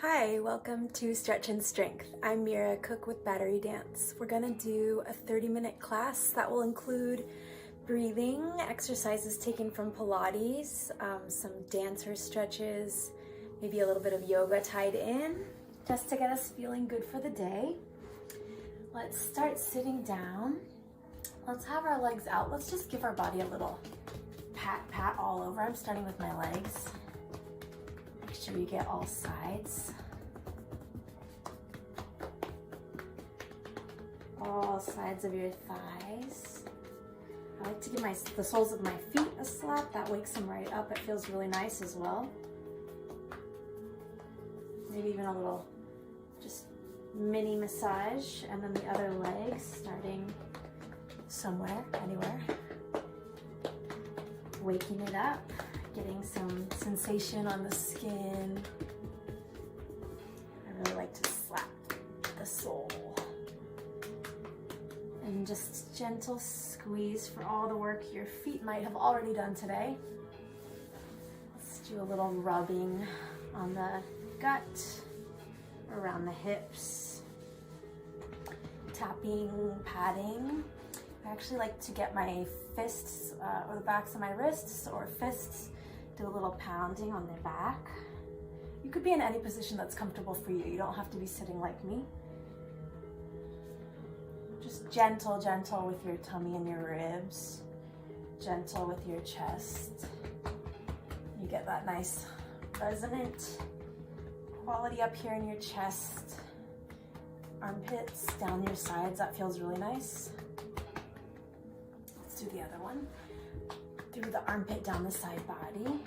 Hi, welcome to Stretch and Strength. I'm Mira, cook with Battery Dance. We're gonna do a 30-minute class that will include breathing, exercises taken from Pilates, some dancer stretches, maybe a little bit of yoga tied in, just to get us feeling good for the day. Let's start sitting down. Let's have our legs out. Let's just give our body a little pat all over. I'm starting with my legs. Make sure you get all sides. All sides of your thighs. I like to give the soles of my feet a slap. That wakes them right up. It feels really nice as well. Maybe even a little just mini massage. And then the other leg starting somewhere, anywhere. Waking it up. Getting some sensation on the skin. I really like to slap the sole. And just gentle squeeze for all the work your feet might have already done today. Let's do a little rubbing on the gut, around the hips, tapping, patting. I actually like to get my fists or the backs of my wrists or fists, do a little pounding on their back. You could be in any position that's comfortable for you. You don't have to be sitting like me. Just gentle with your tummy and your ribs. Gentle with your chest. You get that nice resonant quality up here in your chest. Armpits down your sides. That feels really nice. Let's do the other one. Through the armpit down the side body.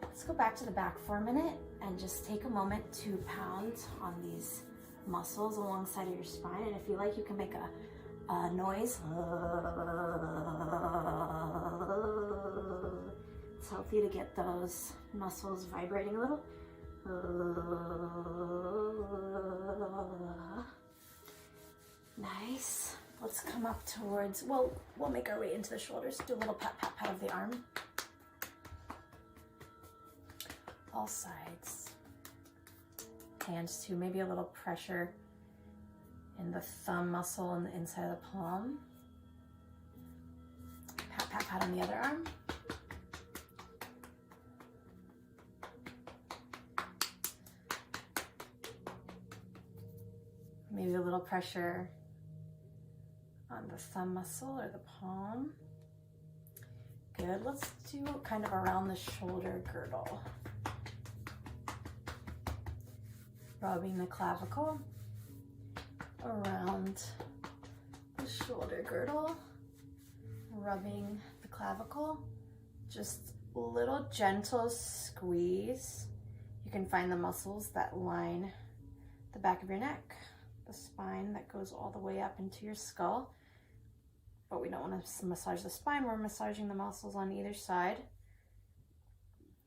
Let's go back to the back for a minute and just take a moment to pound on these muscles alongside of your spine. And if you like, you can make a noise. It's healthy to get those muscles vibrating a little. Nice. Let's come up towards, we'll make our way into the shoulders. Do a little pat of the arm. All sides. Hands too, maybe a little pressure in the thumb muscle and the inside of the palm. Pat on the other arm. Maybe a little pressure on the thumb muscle or the palm. Good, let's do kind of around the shoulder girdle. Rubbing the clavicle around the shoulder girdle. Rubbing the clavicle. Just a little gentle squeeze. You can find the muscles that line the back of your neck, the spine that goes all the way up into your skull. But we don't want to massage the spine, we're massaging the muscles on either side.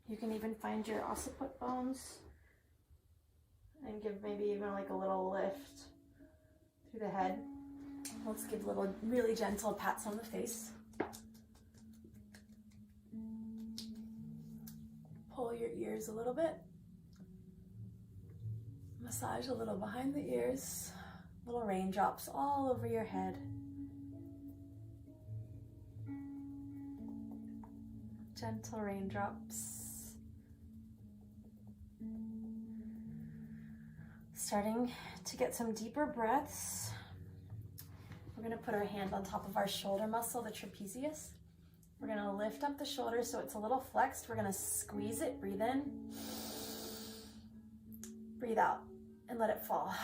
You can even find your occiput bones and give maybe even like a little lift through the head. Let's give little, really gentle pats on the face. Pull your ears a little bit. Massage a little behind the ears. Little raindrops all over your head. Gentle raindrops. Starting to get some deeper breaths. We're gonna put our hand on top of our shoulder muscle, the trapezius. We're gonna lift up the shoulder so it's a little flexed. We're gonna squeeze it, breathe in. Breathe out and let it fall.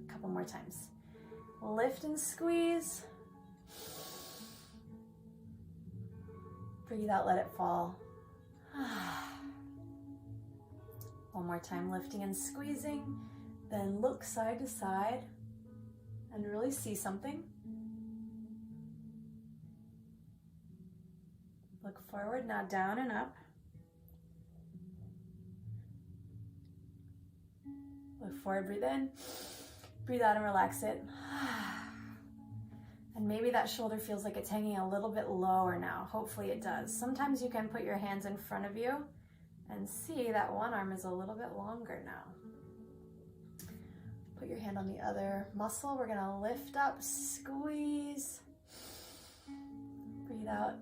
A couple more times. Lift and squeeze. Breathe out, let it fall. One more time, lifting and squeezing. Then look side to side and really see something. Look forward, now down and up. Look forward, breathe in. Breathe out and relax it. And maybe that shoulder feels like it's hanging a little bit lower now. Hopefully it does. Sometimes you can put your hands in front of you And see that one arm is a little bit longer now. Put your hand on the other muscle. We're gonna lift up, squeeze. Breathe out.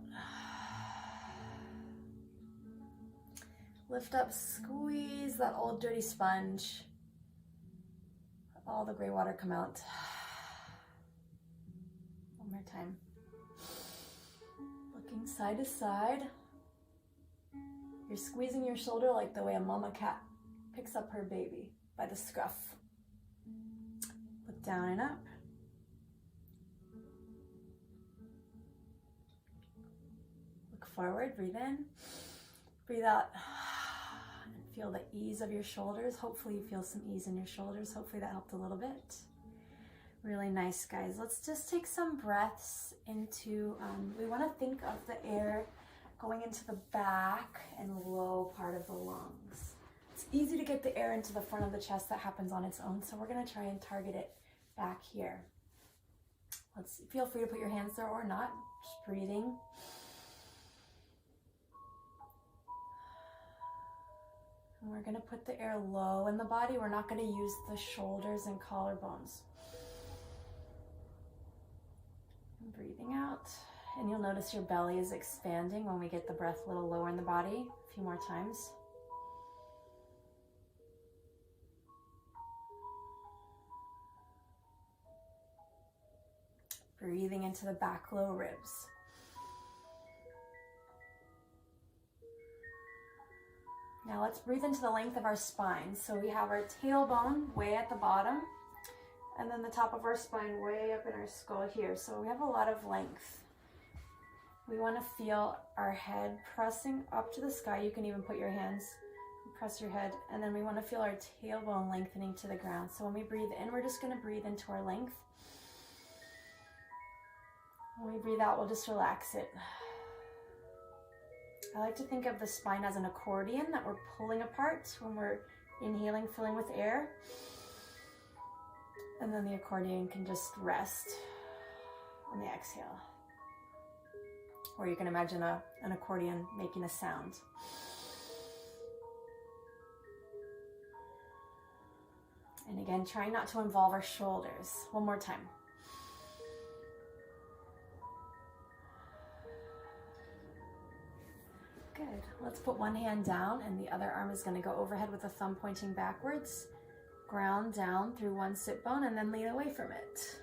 Lift up, squeeze that old dirty sponge. Let all the gray water come out. One more time. Looking side to side. You're squeezing your shoulder like the way a mama cat picks up her baby by the scruff. Look down and up. Look forward, breathe in. Breathe out. And feel the ease of your shoulders. Hopefully you feel some ease in your shoulders. Hopefully that helped a little bit. Really nice, guys. Let's just take some breaths into, we want to think of the air going into the back and low part of the lungs. It's easy to get the air into the front of the chest. That happens on its own. So we're going to try and target it back here. Let's feel free to put your hands there or not. Just breathing. And we're going to put the air low in the body. We're not going to use the shoulders and collarbones. And breathing out. And you'll notice your belly is expanding when we get the breath a little lower in the body. A few more times. Breathing into the back low ribs. Now let's breathe into the length of our spine. So we have our tailbone way at the bottom, and then the top of our spine way up in our skull here. So we have a lot of length. We want to feel our head pressing up to the sky. You can even put your hands, press your head, and then we want to feel our tailbone lengthening to the ground. So when we breathe in, we're just going to breathe into our length. When we breathe out, we'll just relax it. I like to think of the spine as an accordion that we're pulling apart when we're inhaling, filling with air. And then the accordion can just rest on the exhale. Or you can imagine an accordion making a sound. And again, trying not to involve our shoulders. One more time. Good. Let's put one hand down and the other arm is going to go overhead with the thumb pointing backwards. Ground down through one sit bone and then lean away from it.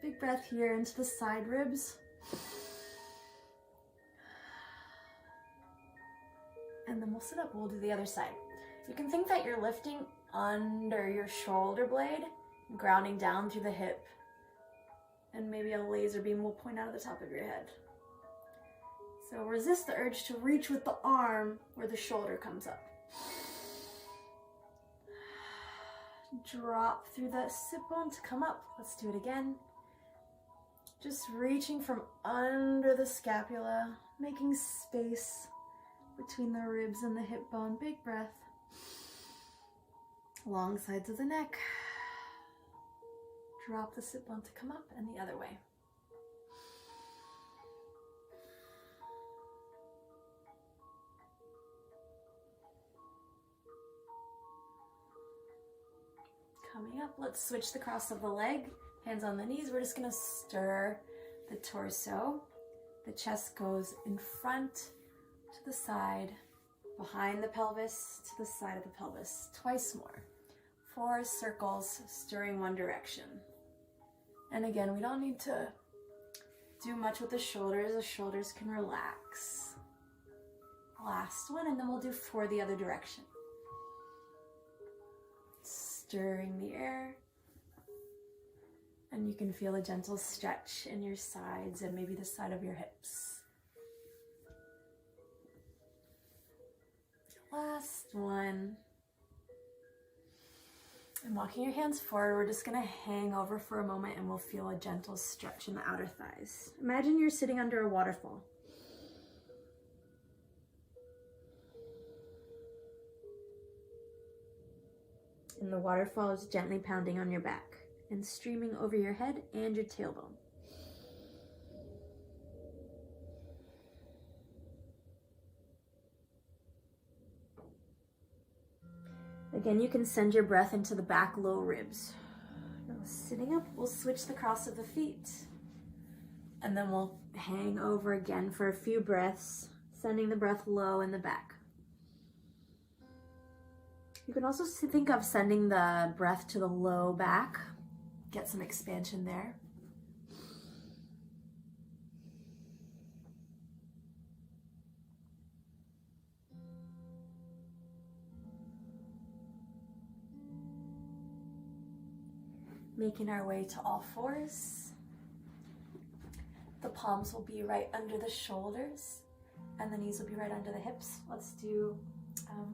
Big breath here into the side ribs. And then we'll sit up. We'll do the other side. You can think that you're lifting under your shoulder blade, grounding down through the hip. And maybe a laser beam will point out of the top of your head. So resist the urge to reach with the arm where the shoulder comes up. Drop through the sit bone to come up. Let's do it again. Just reaching from under the scapula, making space between the ribs and the hip bone. Big breath. Long sides of the neck. Drop the sit bone to come up and the other way. Coming up, let's switch the cross of the leg. Hands on the knees. We're just going to stir the torso. The chest goes in front to the side, behind the pelvis to the side of the pelvis. Twice more. 4 circles, stirring one direction. And again, we don't need to do much with the shoulders. The shoulders can relax. Last one, and then we'll do 4 the other direction. Stirring the air. And you can feel a gentle stretch in your sides and maybe the side of your hips. Last one. And walking your hands forward, we're just going to hang over for a moment and we'll feel a gentle stretch in the outer thighs. Imagine you're sitting under a waterfall. And the waterfall is gently pounding on your back and streaming over your head and your tailbone. Again, you can send your breath into the back low ribs. Now, sitting up, we'll switch the cross of the feet. And then we'll hang over again for a few breaths, sending the breath low in the back. You can also think of sending the breath to the low back. Get some expansion there. Making our way to all fours. The palms will be right under the shoulders and the knees will be right under the hips. Let's do,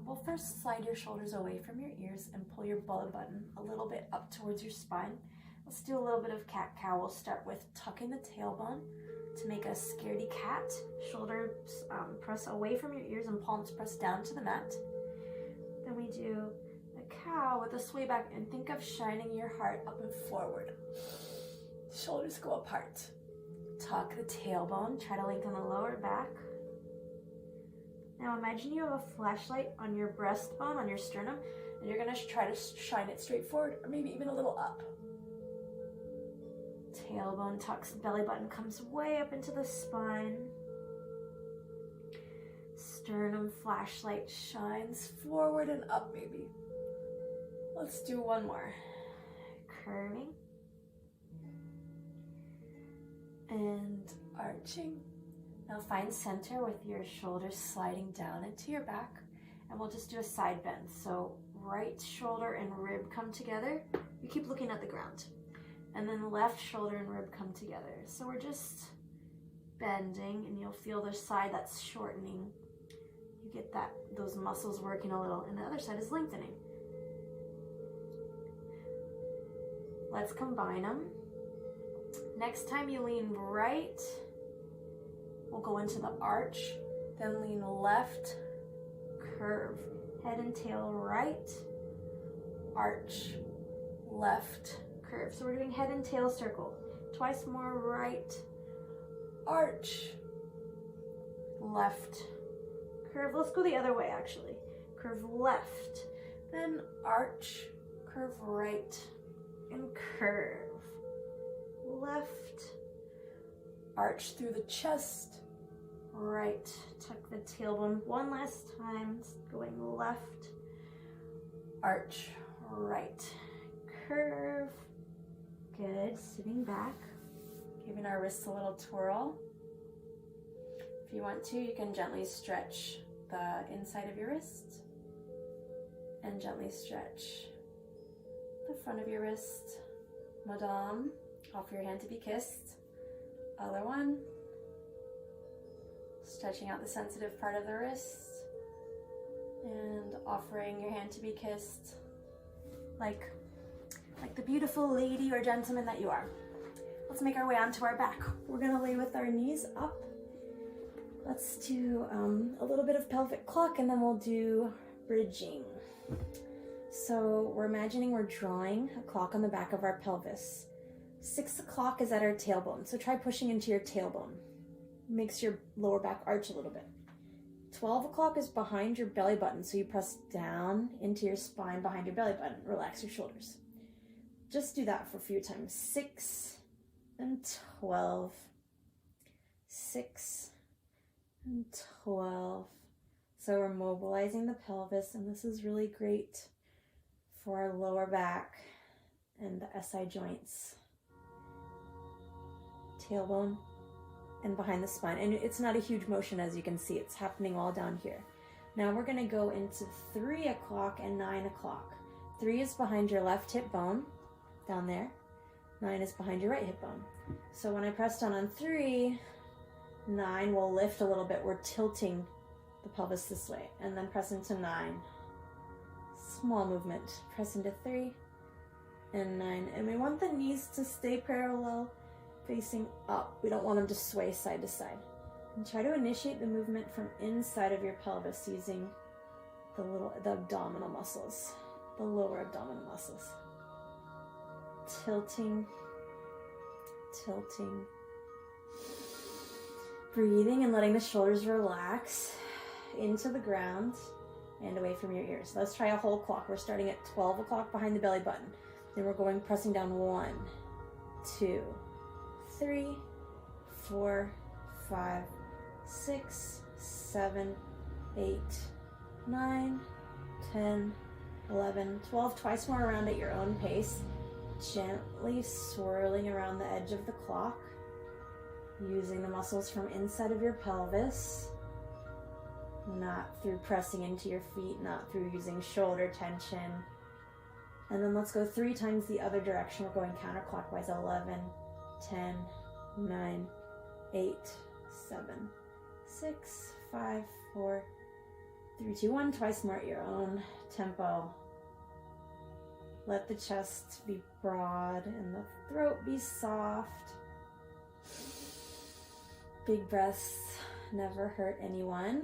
we'll first slide your shoulders away from your ears and pull your belly button a little bit up towards your spine. Let's do a little bit of cat-cow. We'll start with tucking the tailbone to make a scaredy cat. Shoulders press away from your ears and palms press down to the mat. Then we do cow with a sway back and think of shining your heart up and forward. Shoulders go apart. Tuck the tailbone, try to lengthen the lower back. Now imagine you have a flashlight on your breastbone, on your sternum, and you're gonna try to shine it straight forward or maybe even a little up. Tailbone tucks, belly button comes way up into the spine. Sternum flashlight shines forward and up maybe. Let's do one more. Curving. And arching. Now find center with your shoulders sliding down into your back. And we'll just do a side bend. So right shoulder and rib come together. You keep looking at the ground. And then the left shoulder and rib come together. So we're just bending and you'll feel the side that's shortening. You get those muscles working a little and the other side is lengthening. Let's combine them. Next time you lean right, we'll go into the arch, then lean left, curve, head and tail right, arch, left, curve. So we're doing head and tail circle. Twice more right, arch, left, curve. Let's go the other way actually. Curve left, then arch, curve right, and curve. Left, arch through the chest, right, tuck the tailbone one last time, going left, arch, right, curve. Good, sitting back, giving our wrists a little twirl. If you want to, you can gently stretch the inside of your wrist and gently stretch the front of your wrist. Madame, offer your hand to be kissed. Other one. Stretching out the sensitive part of the wrist and offering your hand to be kissed like the beautiful lady or gentleman that you are. Let's make our way onto our back. We're gonna lay with our knees up. Let's do a little bit of pelvic clock and then we'll do bridging. So we're imagining we're drawing a clock on the back of our pelvis. 6 o'clock is at our tailbone, so try pushing into your tailbone. Makes your lower back arch a little bit. 12 o'clock is behind your belly button, so you press down into your spine behind your belly button. Relax your shoulders. Just do that for a few times. 6 and 12. 6 and 12. So we're mobilizing the pelvis, and this is really great for our lower back and the SI joints. Tailbone and behind the spine. And it's not a huge motion, as you can see. It's happening all down here. Now we're going to go into 3 o'clock and 9 o'clock. 3 is behind your left hip bone, down there. 9 is behind your right hip bone. So when I press down on 3, 9 will lift a little bit. We're tilting the pelvis this way. And then press into 9. Small movement. Press into 3 and 9. And we want the knees to stay parallel, facing up. We don't want them to sway side to side. And try to initiate the movement from inside of your pelvis using the abdominal muscles, the lower abdominal muscles. Tilting, tilting. Breathing and letting the shoulders relax into the ground. and away from your ears. Let's try a whole clock. We're starting at 12 o'clock behind the belly button. Then we're going pressing down 1, 2, 3, 4, 5, 6, 7, 8, 9, 10, 11, 12. Twice more around at your own pace. Gently swirling around the edge of the clock, using the muscles from inside of your pelvis, not through pressing into your feet, not through using shoulder tension. And then let's go 3 times the other direction. We're going counterclockwise. 11, 10, 9, 8, 7, 6, 5, 4, 3, 2, 1. Twice more at your own tempo. Let the chest be broad and the throat be soft. Big breaths never hurt anyone.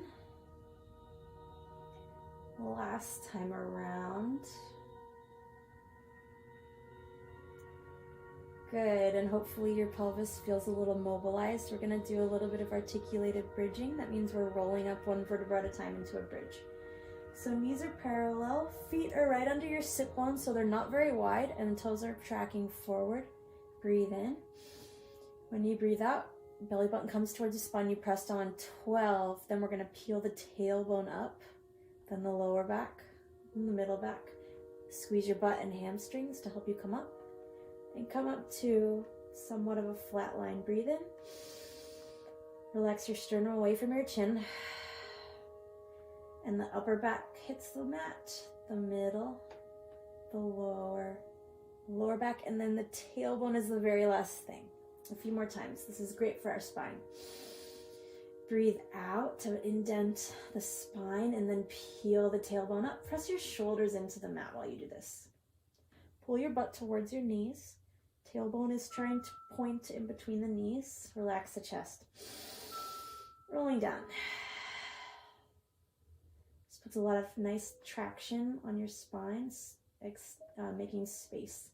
Last time around. Good, and hopefully your pelvis feels a little mobilized. We're going to do a little bit of articulated bridging. That means we're rolling up one vertebra at a time into a bridge. So knees are parallel, feet are right under your sit bones so they're not very wide, and toes are tracking forward. Breathe in. When you breathe out, belly button comes towards the spine. You press down 12. Then we're going to peel the tailbone up, then the lower back, and the middle back. Squeeze your butt and hamstrings to help you come up. And come up to somewhat of a flat line. Breathe in. Relax your sternum away from your chin. And the upper back hits the mat. The middle, the lower back, and then the tailbone is the very last thing. A few more times. This is great for our spine. Breathe out to indent the spine and then peel the tailbone up. Press your shoulders into the mat while you do this. Pull your butt towards your knees. Tailbone is trying to point in between the knees. Relax the chest. Rolling down. This puts a lot of nice traction on your spine, making space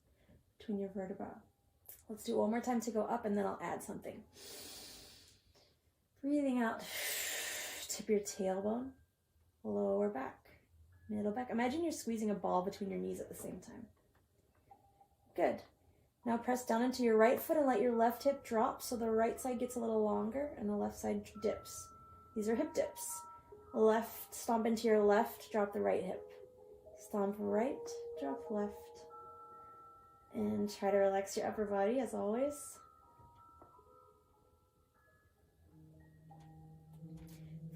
between your vertebrae. Let's do it one more time to go up, and then I'll add something. Breathing out. Tip your tailbone, lower back, middle back. Imagine you're squeezing a ball between your knees at the same time. Good. Now press down into your right foot and let your left hip drop so the right side gets a little longer and the left side dips. These are hip dips. Left, stomp into your left, drop the right hip. Stomp right, drop left. And try to relax your upper body as always.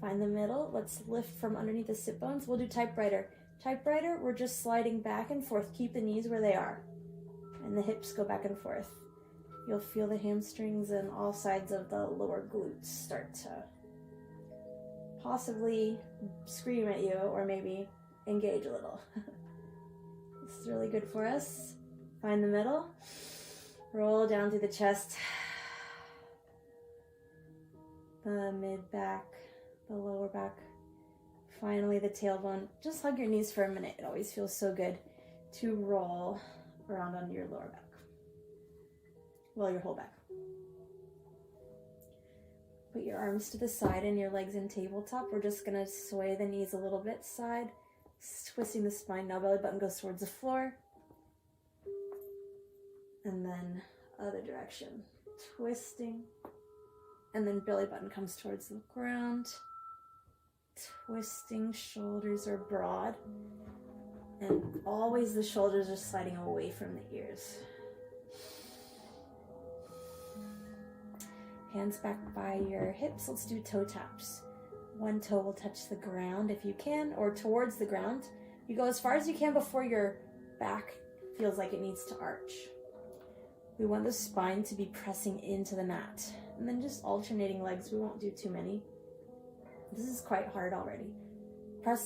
Find the middle. Let's lift from underneath the sit bones. We'll do typewriter. Typewriter, we're just sliding back and forth. Keep the knees where they are. And the hips go back and forth. You'll feel the hamstrings and all sides of the lower glutes start to possibly scream at you or maybe engage a little. This is really good for us. Find the middle. Roll down through the chest. The mid back, the lower back. Finally, the tailbone. Just hug your knees for a minute. It always feels so good to roll around on your lower back. Well, your whole back. Put your arms to the side and your legs in tabletop. We're just going to sway the knees a little bit side, twisting the spine. Now belly button goes towards the floor. And then other direction. Twisting. And then belly button comes towards the ground. Twisting, shoulders are broad. And always the shoulders are sliding away from the ears. Hands back by your hips. Let's do toe taps. One toe will touch the ground if you can, or towards the ground. You go as far as you can before your back feels like it needs to arch. We want the spine to be pressing into the mat. And then just alternating legs. We won't do too many. This is quite hard already.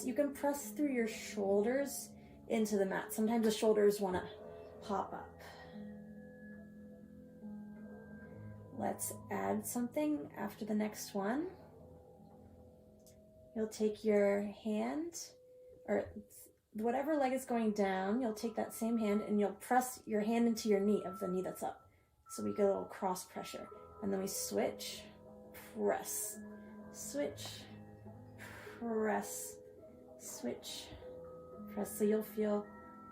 You can press through your shoulders into the mat. Sometimes the shoulders want to pop up. Let's add something after the next one. You'll take your hand, or whatever leg is going down, you'll take that same hand and you'll press your hand into your knee, of the knee that's up. So we get a little cross pressure. And then we switch, press, switch, press, Switch. Press so you'll feel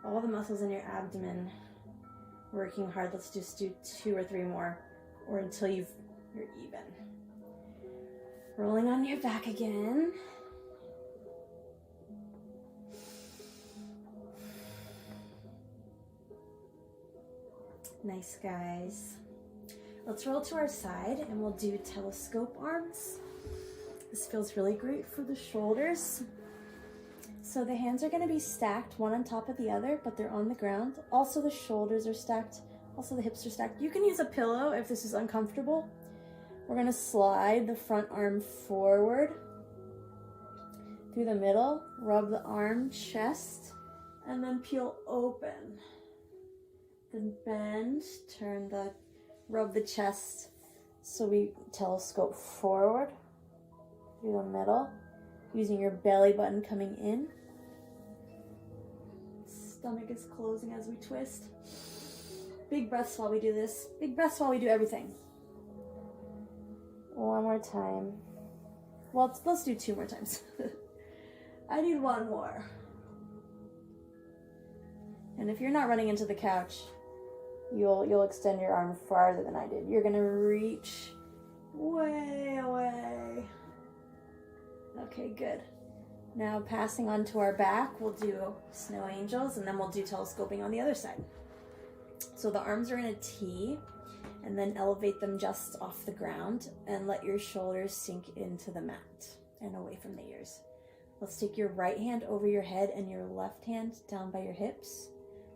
all the muscles in your abdomen working hard. Let's just do 2 or 3 more, or until you're even. Rolling on your back again. Nice, guys. Let's roll to our side and we'll do telescope arms. This feels really great for the shoulders. So the hands are going to be stacked, one on top of the other, but they're on the ground. Also the shoulders are stacked. Also the hips are stacked. You can use a pillow if this is uncomfortable. We're going to slide the front arm forward through the middle, rub the arm, chest, and then peel open. Then bend, rub the chest so we telescope forward through the middle, using your belly button coming in. Stomach is closing as we twist. Big breaths while we do this. Big breaths while we do everything. One more time. Well, let's do 2 more times. I need 1 more. And if you're not running into the couch, you'll extend your arm farther than I did. You're gonna reach way away. Okay, good. Now passing on to our back, we'll do snow angels and then we'll do telescoping on the other side. So the arms are in a T, and then elevate them just off the ground and let your shoulders sink into the mat and away from the ears. Let's take your right hand over your head and your left hand down by your hips.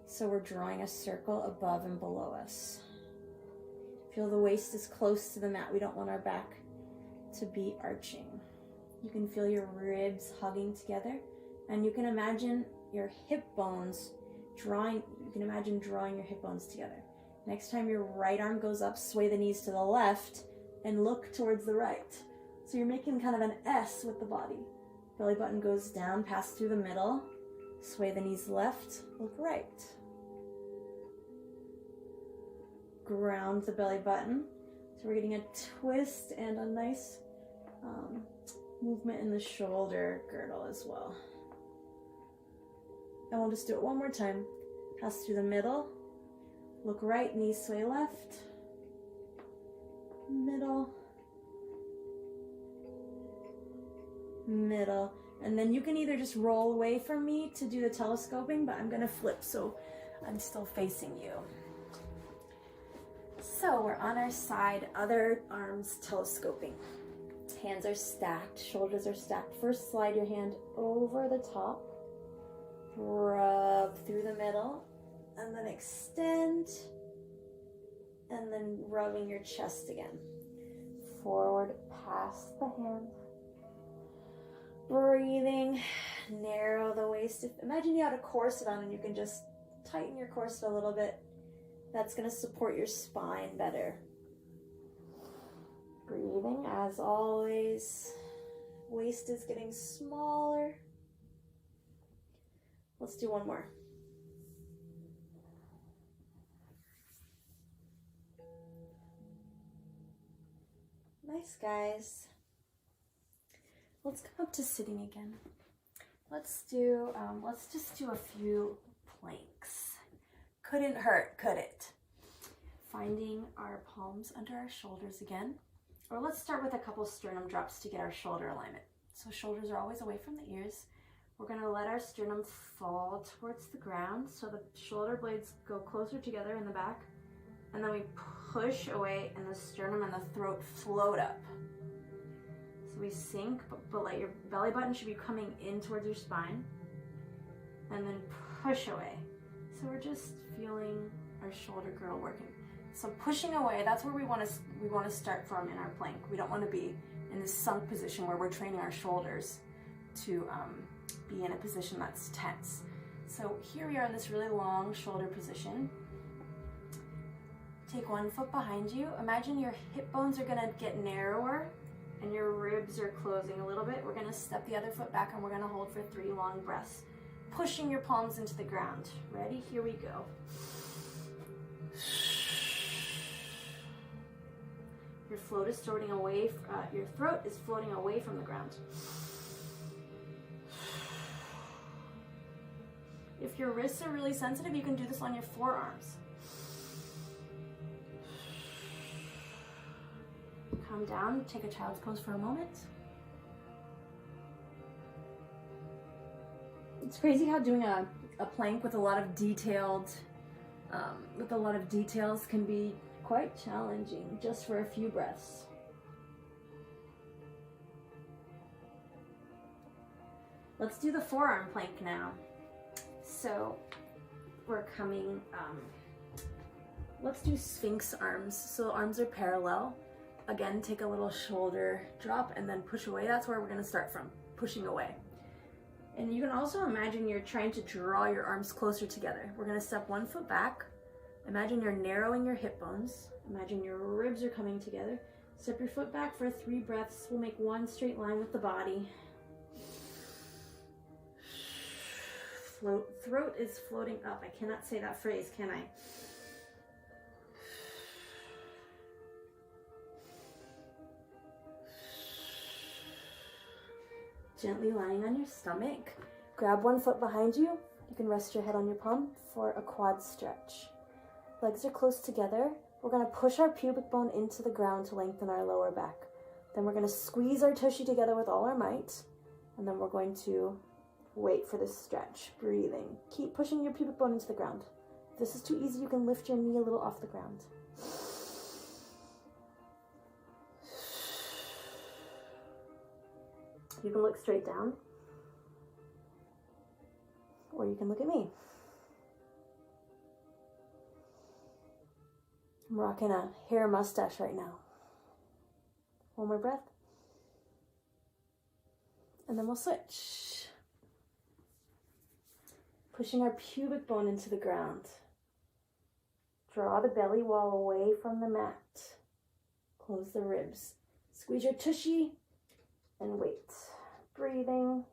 So we're drawing a circle above and below us. Feel the waist is close to the mat. We don't want our back to be arching. You can feel your ribs hugging together, and you can imagine your hip bones drawing your hip bones together. Next time your right arm goes up, sway the knees to the left and look towards the right. So you're making kind of an S with the body. Belly button goes down, pass through the middle, sway the knees left, look right. Ground the belly button. So we're getting a twist and a nice movement in the shoulder girdle as well. And we'll just do it 1 more time. Pass through the middle, look right, knees sway left, middle, middle. And then you can either just roll away from me to do the telescoping, but I'm gonna flip so I'm still facing you. So we're on our side, other arms telescoping. Hands are stacked, shoulders are stacked. First, slide your hand over the top, rub through the middle, and then extend, and then rubbing your chest again. Forward, past the hand. Breathing, narrow the waist. Imagine you had a corset on and you can just tighten your corset a little bit. That's going to support your spine better. Breathing, as always. Waist is getting smaller. Let's do 1 more. Nice, guys. Let's come up to sitting again. Let's just do a few planks. Couldn't hurt, could it? Finding our palms under our shoulders again. Or let's start with a couple sternum drops to get our shoulder alignment. So shoulders are always away from the ears. We're gonna let our sternum fall towards the ground so the shoulder blades go closer together in the back. And then we push away and the sternum and the throat float up. So we sink, but let your belly button should be coming in towards your spine. And then push away. So we're just feeling our shoulder girdle working. So pushing away, that's where we want to start from in our plank. We don't want to be in this sunk position where we're training our shoulders to be in a position that's tense. So here we are in this really long shoulder position. Take 1 foot behind you. Imagine your hip bones are gonna get narrower and your ribs are closing a little bit. We're gonna step the other foot back and we're gonna hold for 3 long breaths. Pushing your palms into the ground. Ready? Here we go. Your throat is floating away from the ground. If your wrists are really sensitive, you can do this on your forearms. Calm down, take a child's pose for a moment. It's crazy how doing a plank with a lot of details can be quite challenging just for a few breaths. Let's do the forearm plank now. So we're coming, let's do Sphinx arms. So arms are parallel. Again, take a little shoulder drop and then push away. That's where we're gonna start from, pushing away. And you can also imagine you're trying to draw your arms closer together. We're gonna step 1 foot back. Imagine you're narrowing your hip bones. Imagine your ribs are coming together. Step your foot back for 3 breaths. We'll make 1 straight line with the body. Float. Throat is floating up. I cannot say that phrase, can I? Gently lying on your stomach. Grab 1 foot behind you. You can rest your head on your palm for a quad stretch. Legs are close together. We're going to push our pubic bone into the ground to lengthen our lower back. Then we're going to squeeze our tushy together with all our might. And then we're going to wait for this stretch. Breathing. Keep pushing your pubic bone into the ground. If this is too easy, you can lift your knee a little off the ground. You can look straight down, or you can look at me. I'm rocking a hair mustache right now. 1 more breath. And then we'll switch. Pushing our pubic bone into the ground. Draw the belly wall away from the mat. Close the ribs. Squeeze your tushy and wait. Breathing.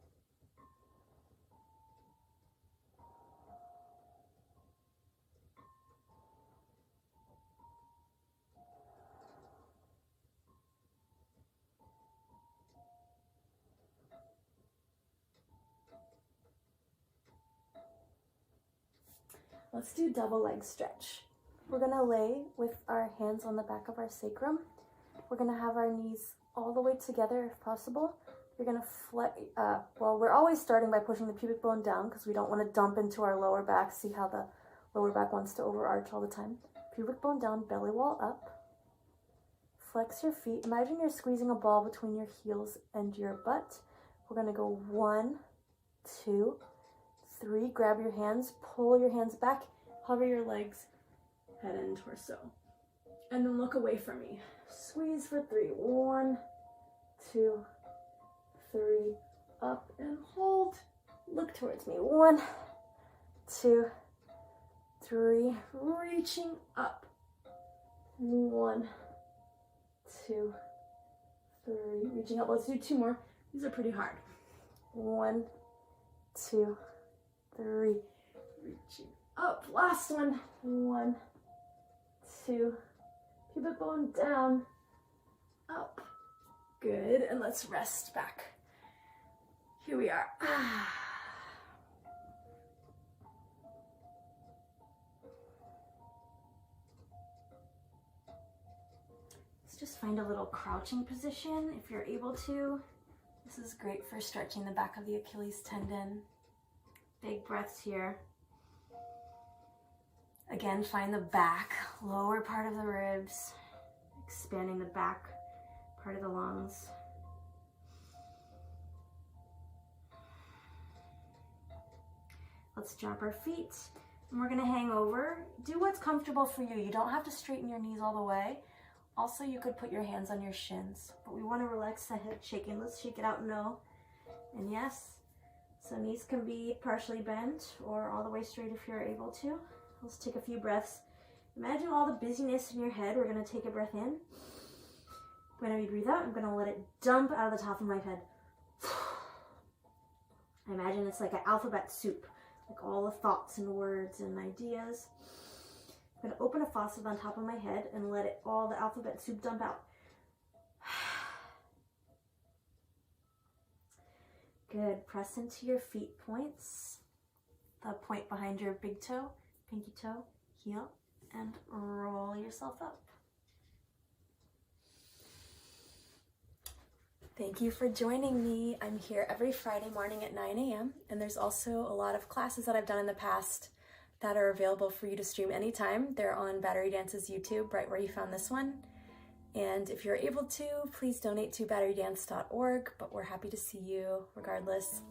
Let's do double leg stretch. We're gonna lay with our hands on the back of our sacrum. We're gonna have our knees all the way together if possible. You're gonna well, we're always starting by pushing the pubic bone down because we don't want to dump into our lower back. See how the lower back wants to overarch all the time. Pubic bone down, belly wall up. Flex your feet. Imagine you're squeezing a ball between your heels and your butt. We're gonna go 1, 2, 3. Grab your hands, pull your hands back, hover your legs, head and torso. And then look away from me. Squeeze for 3. 1, 2, 3. Up and hold. Look towards me. 1, 2, 3. Reaching up. 1, 2, 3. Reaching up. Let's do 2 more. These are pretty hard. 1, 2, 3. Reaching up. Last one. 1, 2. Pubic bone down. Up. Good. And let's rest back. Here we are. Let's just find a little crouching position if you're able to. This is great for stretching the back of the Achilles tendon. Big breaths here. Again, find the back, lower part of the ribs, expanding the back part of the lungs. Let's drop our feet and we're gonna hang over. Do what's comfortable for you. You don't have to straighten your knees all the way. Also, you could put your hands on your shins, but we wanna relax the head shaking. Let's shake it out, no. And yes, so knees can be partially bent or all the way straight if you're able to. Let's take a few breaths. Imagine all the busyness in your head. We're gonna take a breath in. When we breathe out, I'm gonna let it dump out of the top of my head. I imagine it's like an alphabet soup, like all the thoughts and words and ideas. I'm gonna open a faucet on top of my head and let all the alphabet soup dump out. Good, press into your feet points. the point behind your big toe, pinky toe, heel, and roll yourself up. Thank you for joining me. I'm here every Friday morning at 9 a.m. and there's also a lot of classes that I've done in the past that are available for you to stream anytime. They're on Battery Dance's YouTube, right where you found this one. And if you're able to, please donate to batterydance.org, but we're happy to see you regardless.